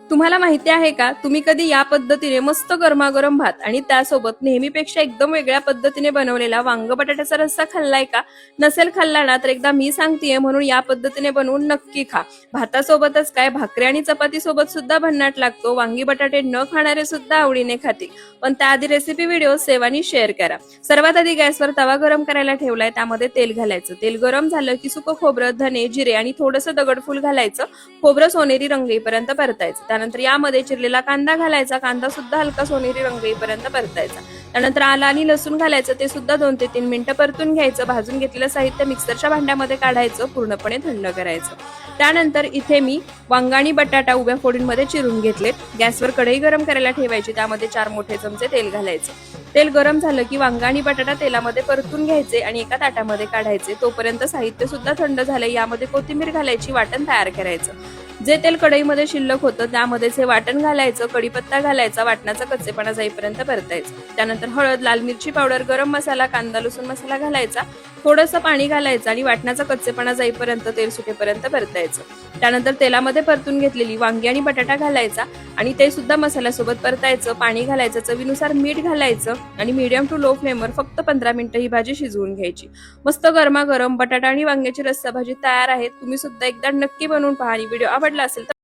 तुम्हाला माहिती आहे का, तुम्ही कधी या पद्धतीने मस्त गरमागरम भात आणि त्यासोबत नेहमीपेक्षा एकदम वेगळ्या पद्धतीने बनवलेला वांग बटाट्याचा रस्सा खाल्लाय का? नसेल खाल्ला ना तर एकदा मी सांगतेय म्हणून या पद्धतीने बनवून नक्की खा. भातासोबतच काय, भाकरी आणि चपाती सोबत सुद्धा भन्नाट लागतो. वांगी बटाटे न खाणारे सुद्धा आवडीने खातील. पण त्याआधी रेसिपी व्हिडिओ सेव्ह आणि शेअर करा. सर्वात आधी गॅसवर तवा गरम करायला ठेवलाय, त्यामध्ये तेल घालायचं. तेल गरम झालं की सुकं खोबरं, धने, जिरे आणि थोडंसं दगडफूल घालायचं. खोबरं सोनेरी रंग येईपर्यंत परतायचं. त्यानंतर यामध्ये चिरलेला कांदा घालायचा. कांदा सुद्धा हलका सोनेरी रंग येईपर्यंत परतायचा. त्यानंतर आलं आणि लसूण घालायचं. ते सुद्धा 2 ते 3 मिनिटं परतून घ्यायचं. भाजून घेतलेलं साहित्य मिक्सरच्या भांड्यामध्ये काढायचं, पूर्णपणे थंड करायचं. त्यानंतर इथे मी वांगा आणि बटाटा उभ्या फोडींमध्ये चिरून घेतलेत. गॅसवर कढई गरम करायला ठेवायची. त्यामध्ये 4 मोठे चमचे तेल घालायचं. तेल गरम झालं की वांगा आणि बटाटा तेलामध्ये परतून घ्यायचे आणि एका ताटामध्ये काढायचे. तोपर्यंत साहित्य सुद्धा थंड झालं. यामध्ये कोथिंबीर घालायची, वाटण तयार करायचं. जे तेल कढईमध्ये शिल्लक होतं त्यामध्येच हे वाटण घालायचं, कढीपत्ता घालायचा, वाटणाचा कच्चेपणा जाईपर्यंत परतायचं. त्यानंतर हळद, लाल मिरची पावडर, गरम मसाला, कांदा लसूण मसाला घालायचा. थोडंसं पाणी घालायचं आणि वाटणाचा कच्चेपणा जाईपर्यंत तेल सुटेपर्यंत परतायचं. त्यानंतर तेलामध्ये परतून घेतलेली वांगी आणि बटाटा घालायचा आणि ते सुद्धा मसाल्यासोबत परतायचं. पाणी घालायचं, चवीनुसार मीठ घालायचं आणि मीडियम टू लो फ्लेमवर फक्त 15 मिनिटं ही भाजी शिजवून घ्यायची. मस्त गरमागरम बटाटा आणि वांग्याची रस्सा भाजी तयार आहे. तुम्ही सुद्धा एकदा नक्की बनवून पहा आणि व्हिडिओ आवडला असेल तर